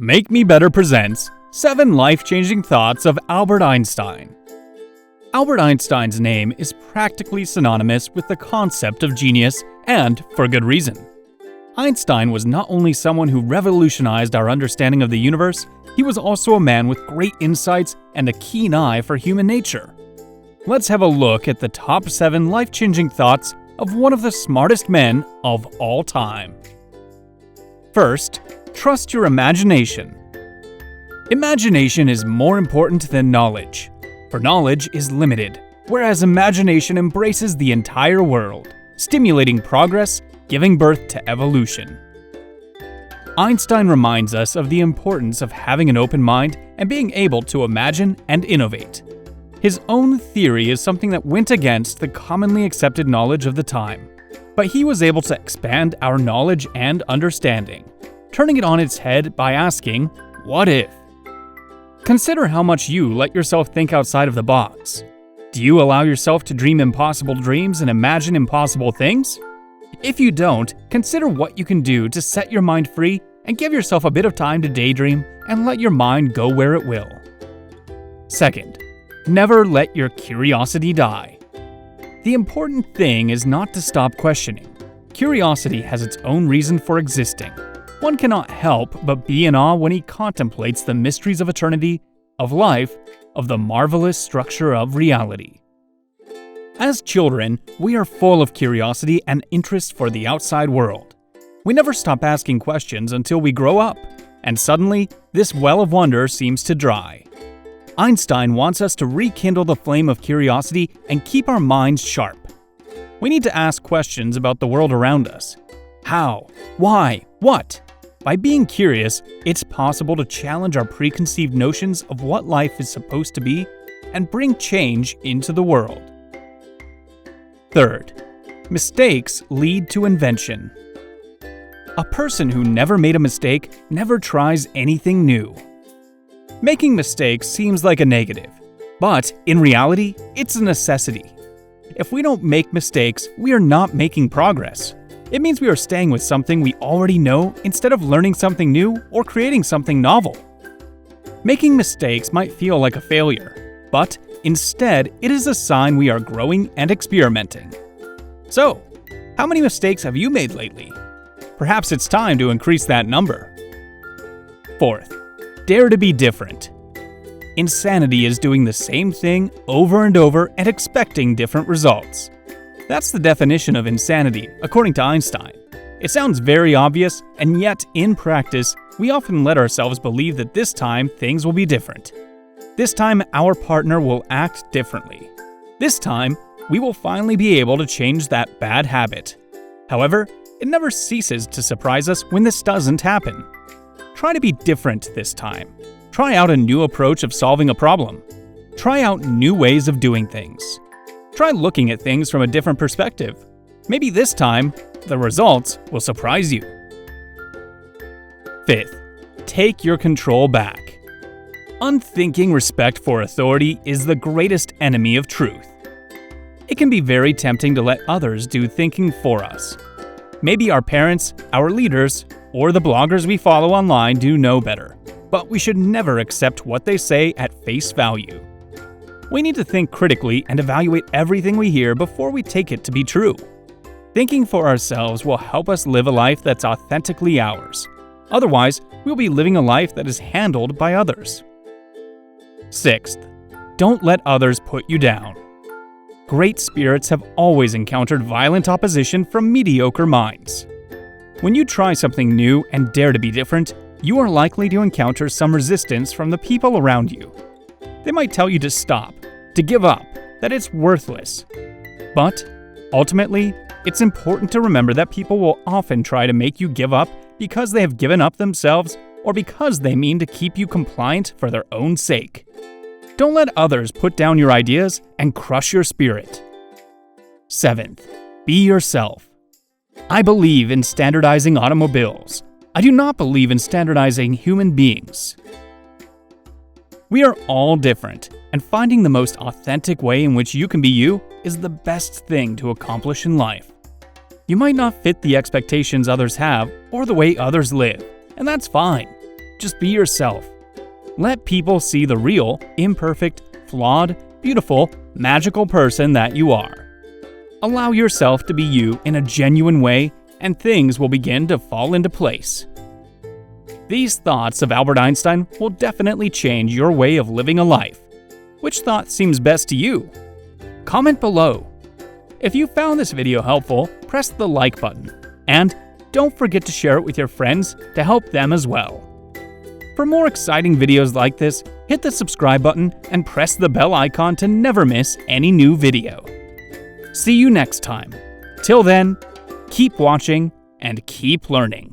Make Me Better presents 7 Life-Changing Thoughts of Albert Einstein. Albert Einstein's name is practically synonymous with the concept of genius, and for good reason. Einstein was not only someone who revolutionized our understanding of the universe, he was also a man with great insights and a keen eye for human nature. Let's have a look at the top 7 life-changing thoughts of one of the smartest men of all time. First, trust your imagination. Imagination is more important than knowledge, for knowledge is limited, whereas imagination embraces the entire world, stimulating progress, giving birth to evolution. Einstein reminds us of the importance of having an open mind and being able to imagine and innovate. His own theory is something that went against the commonly accepted knowledge of the time, but he was able to expand our knowledge and understanding, turning it on its head by asking, what if? Consider how much you let yourself think outside of the box. Do you allow yourself to dream impossible dreams and imagine impossible things? If you don't, consider what you can do to set your mind free and give yourself a bit of time to daydream and let your mind go where it will. Second, never let your curiosity die. The important thing is not to stop questioning. Curiosity has its own reason for existing. One cannot help but be in awe when he contemplates the mysteries of eternity, of life, of the marvelous structure of reality. As children, we are full of curiosity and interest for the outside world. We never stop asking questions until we grow up, and suddenly, this well of wonder seems to dry. Einstein wants us to rekindle the flame of curiosity and keep our minds sharp. We need to ask questions about the world around us. How? Why? What? By being curious, it's possible to challenge our preconceived notions of what life is supposed to be and bring change into the world. Third, mistakes lead to invention. A person who never made a mistake never tries anything new. Making mistakes seems like a negative, but in reality, it's a necessity. If we don't make mistakes, we are not making progress. It means we are staying with something we already know instead of learning something new or creating something novel. Making mistakes might feel like a failure, but instead, it is a sign we are growing and experimenting. So, how many mistakes have you made lately? Perhaps it's time to increase that number. Fourth, dare to be different. Insanity is doing the same thing over and over and expecting different results. That's the definition of insanity, according to Einstein. It sounds very obvious, and yet, in practice, we often let ourselves believe that this time things will be different. This time, our partner will act differently. This time, we will finally be able to change that bad habit. However, it never ceases to surprise us when this doesn't happen. Try to be different this time. Try out a new approach of solving a problem. Try out new ways of doing things. Try looking at things from a different perspective. Maybe this time, the results will surprise you. Fifth, take your control back. Unthinking respect for authority is the greatest enemy of truth. It can be very tempting to let others do thinking for us. Maybe our parents, our leaders, or the bloggers we follow online do know better, but we should never accept what they say at face value. We need to think critically and evaluate everything we hear before we take it to be true. Thinking for ourselves will help us live a life that's authentically ours. Otherwise, we'll be living a life that is handled by others. Sixth, don't let others put you down. Great spirits have always encountered violent opposition from mediocre minds. When you try something new and dare to be different, you are likely to encounter some resistance from the people around you. They might tell you to stop, to give up, that it's worthless. But, ultimately, it's important to remember that people will often try to make you give up because they have given up themselves or because they mean to keep you compliant for their own sake. Don't let others put down your ideas and crush your spirit. Seventh, be yourself. I believe in standardizing automobiles. I do not believe in standardizing human beings. We are all different, and finding the most authentic way in which you can be you is the best thing to accomplish in life. You might not fit the expectations others have or the way others live, and that's fine. Just be yourself. Let people see the real, imperfect, flawed, beautiful, magical person that you are. Allow yourself to be you in a genuine way, and things will begin to fall into place. These thoughts of Albert Einstein will definitely change your way of living a life. Which thought seems best to you? Comment below. If you found this video helpful, press the like button. And don't forget to share it with your friends to help them as well. For more exciting videos like this, hit the subscribe button and press the bell icon to never miss any new video. See you next time. Till then, keep watching and keep learning.